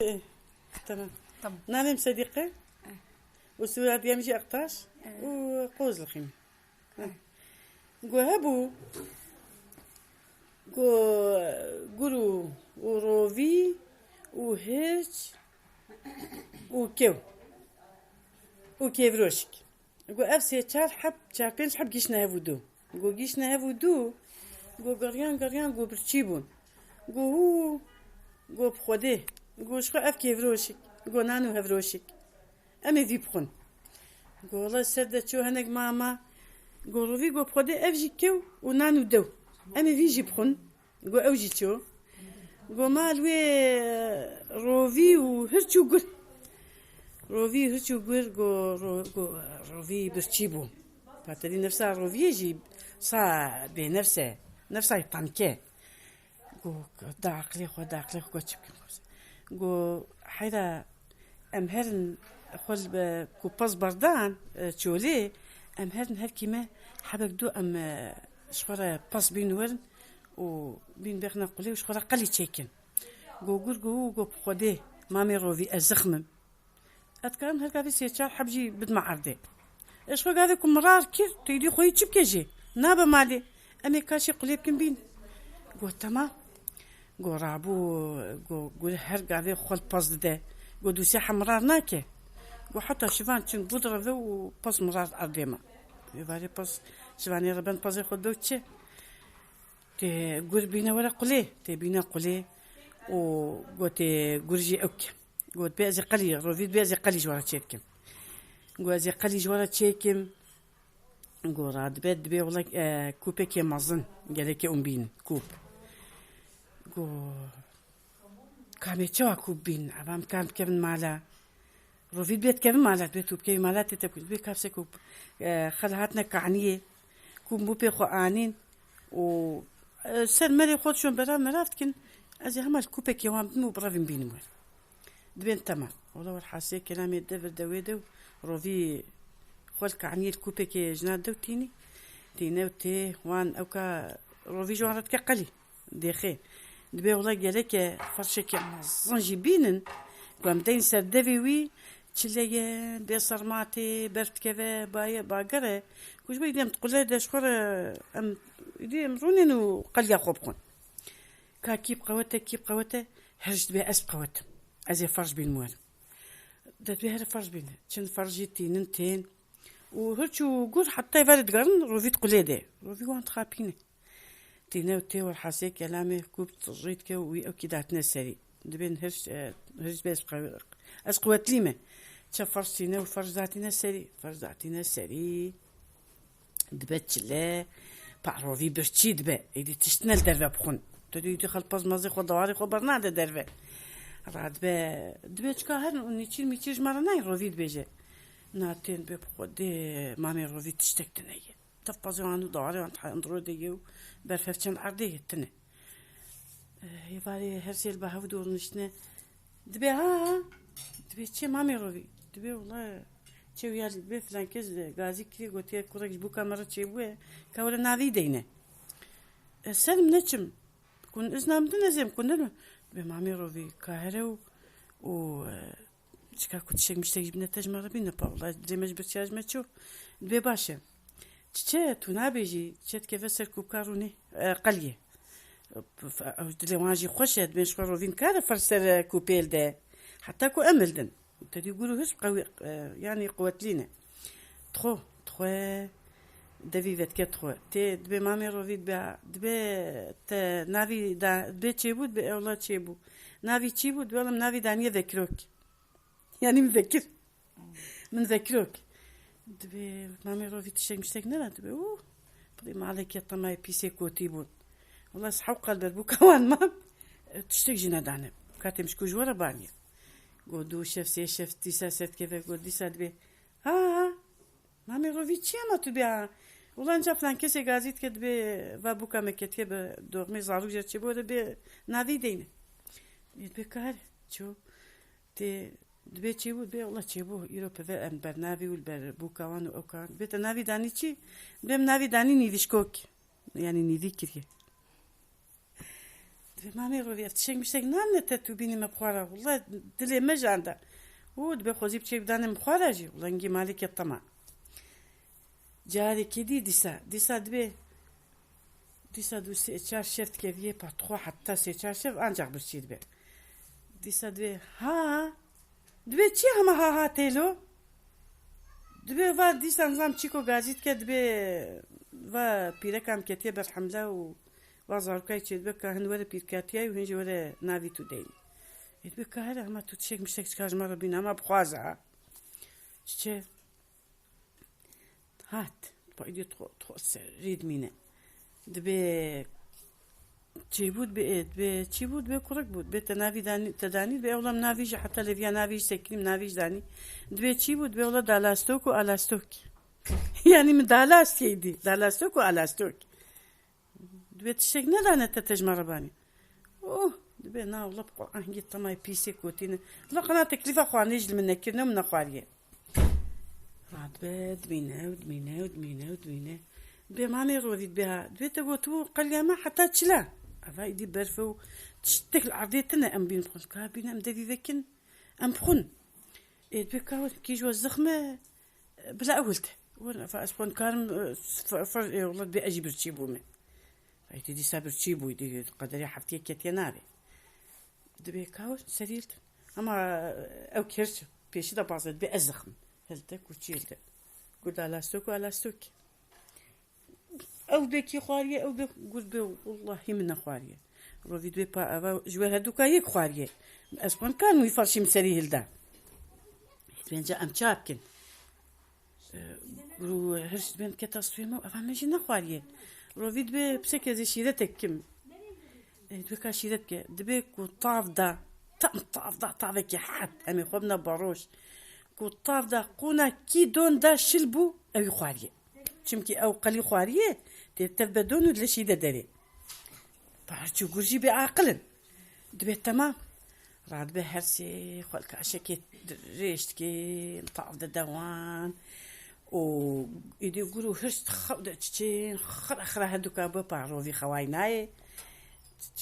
ايه تمام. طب نعم صديقي والسؤال ديال مجي أقطاش وقوز الخيمة قو هبو قولوا وروفي وهيج وكيو وكيفروشك قو أفسي تشار حب تشار بينش حب جيشنا هفودو قو جيشنا هفودو قو قريان قو برتشيبون قو هو قو بخودي قو شخو أف كيفروشك قو نانو هفروشك أمي في بخون قو والله سردة شو هنك ماما قو روفي قو بخودي أف جيكيو ونانو دو أمي في جيبخون قو أوجي شو قو مالوي روفي وهرشو قل روفي هرشو قل قو روفي برتشيبو فاتدي نفسها روفي يجيب صا بنفسه نفسها يطنكي قو داقلي خو تشبكي قو حيدا أمهرن خل بكو باس بردان تشولي أمهرن هالكيما حبك دو شخورة باس بينورن وبين بيخنا قولي وشخورة قلي تشيكن قو بخودي مامي روفي الزخمم أتكلم هالكا في سيتشار حبجي بدمع عردي إيش خو قاعد كم مرار كير تيدي خوي تشبكي نابا مالي أمي كاشي قليب كم بين قو تمام قو رابو قو هر قاعد خل باس ده قو دوسي حمرار ناكي قو حتى شفان تشن بودرة ذو وباس مرار أرديما يبالي باس شفاني ربان باس يخد دوتشي تي قول بينا ولا قلي تي بينا قلي وقو تي قرجي أوكي قو تبيعزي قلي روفيد بيعزي قلي جوارا تشيكم قو زي قلي جوارا تشيكم قو راد بيد والله كوبي كي مازن قالك بين كوب قو كامي تشوا كوب بين عبام كان كيفن مالا روفيد بيت كيفن مالا بيتوب كيفن مالا تتبكي بي كابسي كوب خلهاتنا كعنية كوب مو بيخو آنين و سر مري خود شون برا مرافت كن أزي همال كوبي كي وام مو برافين بين مول دبين تمام والله والحاسي كلامي الدفر دويدو روفي خول كعنية الكوبي كي جنات دو تينو تي وان أوكا روفي جوارت كقلي ديخي دبي والله قالك فرشك مزنجي بينن قام دين سر دفيوي تشليه بيصرماتي برت كذا باقره كوش بيدم تقول له ده شخور ام يدي مرونين وقال يا خوبكون كيب قوته هرجت بها اسب قوته ازي فرج بين موال دات بها فرج بين تشن فرجيتي ننتين وهرتشو قول حتى يفرد قرن روفي تقول له ده روفي وانت خابينه تينا وتي والحاسي كلامي كوب تجيت كو وي اوكي داتنا سري دبين هرج بس اسقوت ليمه تشفرتينا وفرج ذاتنا سري دبت لا بعروفي برشي دبا يدي تشتنا الدربه بخون تدي خل باز مازي خو دواري خو برناده دربه راد دبا تشكاهر ونيتشي ميتيج مرناي روفي دبيجه ناتين بخودي مامي روفي تشتكتني تفبازوانو دواري وانت اندرو ديو برفتشن عرديه تنه يبالي هرسي البهو دور نشنا دبي دبي تشي مامي روفي دبي والله تشي ويا دبي فلان كز غازي كلي قلت لك كورك بو كاميرا تشي بو كاولا نافي دينا السلم نتشم كون ازنا مدنا زين كنا دبي مامي روفي كاهرو و تشكا كنت شيك مشتاق جبنا تجمع بينا با والله زي ما جبت شاج ما تشوف دبي باشا تشات ونابيجي تشات كيف سركوب كاروني قليه أو دلي واجي خوشة بين شكرو فين كذا فرسر كوبيل ده حتى كو أملدن تدي يقولوا هش قوي يعني قوت لينا تخو دبي فت كتخو تي دبي مامي روفيت دبي نافي دا دبي تشيبو دبي أولاد تشيبو نافي تشيبو دبي ولا نافي دانية ذكروك يعني من ذكروك دبي مامي روفيت تشتاق مشتاق نلا دبي بدي ما عليك يا طماي بيسي كوتيبون والله صحو قلب البوكا وان ما تشتاق جينا دانا كاتم شكو جوارا بانيا قودو شف سي شف تيسا سات كيف قود ديسا دبي مامي روفي تشي ما تبيع والله نجا فلان كيسي غازيت كدبي فابوكا مكت كيب دورمي زارو جات تشيبو دبي نافي دينا دبي كار شو تي دبي تشيبو دبي والله تشيبو يوروبا في ام برنافي والبوكا وان اوكا بيت نافي داني تشي بيم نافي داني نيديشكوك يعني نيدي كريه مامي روفي افتشك مشتك نام نتتو بيني مبخوارة والله دلي مجاندا ود بخوزي بشي بداني مبخوارة جي والله نجي مالك الطمع جاري كدي ديسا دو سيتشار شفت كيفيه باتخوا حتى سيتشار شف انجاق برشي دبي ديسا ها دبي تشي ها تيلو دبي va ديسا نظام تشيكو غازيت كدبي va بيركام كتيه برحمله و وازاركاي تشدبي كهن ولا بيركاتيا وهنجي ولا نافي تودين دبي كهلا ما تشيك مشتك تكاج مره بينا ما بخوازا تشي هات بايدي تخص ريد مينه دبي تشيبود بي تشيبود بي كورك بود بي تنافي داني تداني بي اولا نافيج حتى لفيا نافيج سكريم نافيج داني دبي تشيبود بي اولا دالاستوك والاستوك يعني من دالاست يدي دالاستوك والاستوك دبي تشيك ندانة تتجمع رباني دبي نا والله بقرآن جيت طماي بيسي كوتين لا قناة تكلفة خوانيج من نكرنا من خواريه راد دمينا بمامي روفيت بها دويت غوتو قليما حتى تشلا افا يدي برفو تشتك العرضيتنا ام بين بخون كابينا ام دافي ذاكن ام بخون دويكا كي جو الزخمه بلا اولت ولا فاسبون كارم فر والله بي اجي برتشيبو مي ايتي دي صابر تشيبو يدي قدري حفتي كيتيناري دبي كاو سريلت اما او كيرش بيشي دا بازت بي ازخم هلتك وتشيلت قلت على ستوك او ديكي خواريه او ديك قلت بي والله من خواريه روفي دوي با جوار هادوكا يك خواريه اسبون كانوا يفرشي مسري هلدا بين جا ام تشابكن قلو هرش بين كتصويمو افا ماشي نخواريه روفي دوي بسكه زي شيرتك كم دوي كا شيرتك دبي كو طاف دا طافك حد امي خبنا باروش كو طاف دا قونا كي دون دا شلبو او خواريه چمكي او قلي خواريه تتبدون ولا شي داري بارچو غرجي بعقل دبي تمام راد به هرسي خلك عشكي ريشتكي طاف دا دوان و يدي يقولوا هرش تخبط تشين خرا هدوكا بارو في خوايناي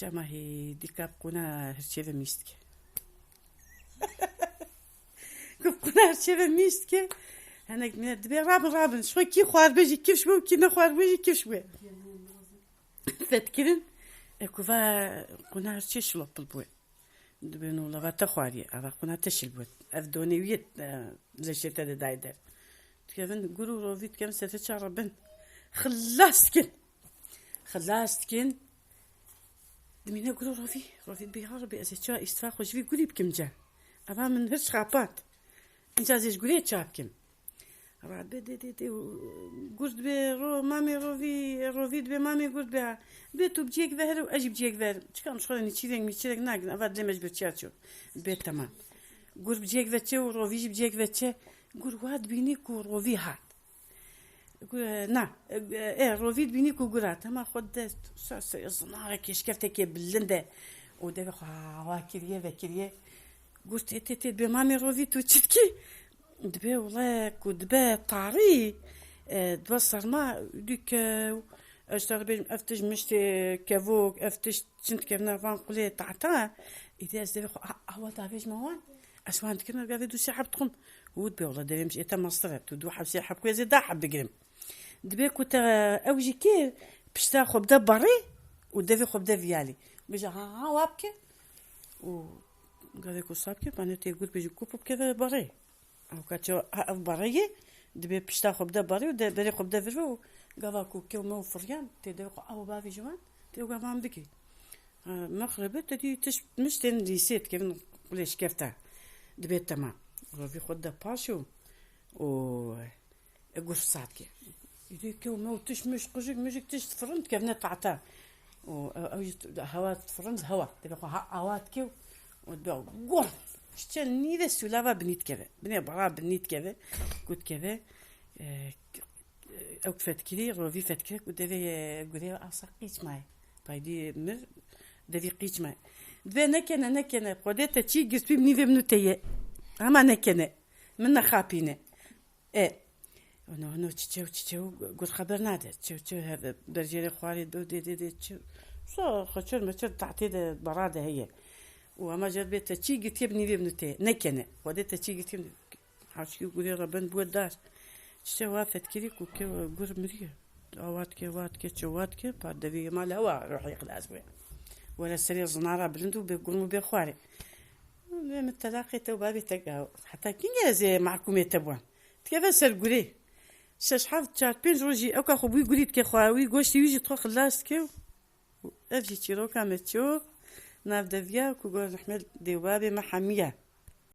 تما هي ديكاب كنا هرشي ميستكي كنا هرشي ميستكي أنا من دبي رابن شوي كي خوار بيجي كيف شوي كي نخوار بيجي كيف شوي تذكرن كوفا كنا هرشي شلوب بالبوي دبي نولا غاتا خواري أبا كنا تشلبوت أفدوني ويت زي شتا دايدر كيفن نقولوا روفيت كم ستتشربن خلاصتكن دمينا نقولوا روفي بيهار بأسيتشا استفاق وجبي قولي بكم جا أبا من هرش خابات انت زيش قولي تشابكن راه دي قلت بي مامي روفي دبي مامي قلت بها بيتو بجيك ظهر واجي بجيك ظهر كان شغل نيتشيرك ناقن افاد لي مجبر تشاتشو بيت تمام قلت بجيك ذاتشو وروفي بجيك ذاتشو قلت واد بينيكو روفي هات نا روفي بينيكو قرات ما خد صنارك يشكفتك باللنده ودبي واكريه قلت تي بمامي روفي توتشتكي دبي والله كدبي طاري توصل ما ديك اشتغل بين افتش مشتي كافوك افتش كنت كنا فانقولي طعطا اذا زدبي هو تعرفيش موان اسوان كنا قاعد يدو سحب تخم ودبي والله دبي مش اتا مصرت تدو حب سحب كويس داحب بقرم دبي كنت اوجي كي باش تاخذ دبري ودبي خب دفيالي بيجي ها وابكي و قال لك وصابكي انا تيقول بيجي كوب كذا بري او كاتشو بري دبي باش تاخذ دبري ودبي خب دفرو قالكو كيو مو فريان تدو او بافي جوان تدو ما بكي مخربت تدي مش تنسيت كيف ليش كيفتها دبي تمام روفي خد باشو و اقول صادكي يدي كيو مو تشمش قجك مجك تشفرنت كيف نطعتا و هوا تفرنز هوا دبي هوات كيو ودبي قول شتني ذا سلافا بنيت كذا بني برا بنيت كذا قلت كذا او كفتكري روفي فتكري قلت دبي قولي اصقيت معي بايدي مر دبي قيت معي دبي نكنا قدرت تشي قلت بني ذا منوتيه اما نكنا من خابينه نو تشو قلت خبرنا ده تشو هذا برجيري خواري دو دي تشو صار خشر ما شر تعطيد برادة هي وما جد بيت تشي قلت يبني ذي بنتي نكنة وديت تشي قلت يبني حاشي يقولي ربنا بوداش تشتى وافت كذيك وكي قر مريه واتكي شواتكي بعد ذي ما له روح يخلاص بيه ولا السرير زنارة بلندو بيقولوا بيخواري من التلاقي تو بابي تقاو حتى كي زي معكم يتبوان كيف سرقولي شحال تشاربين روجي او كاخو بي قوليت كي خواوي غوشتي يجي تخو خلاص كيو افجي تشيرو كامتشو ناف دفيا كوغو نحمل ديوابي محاميه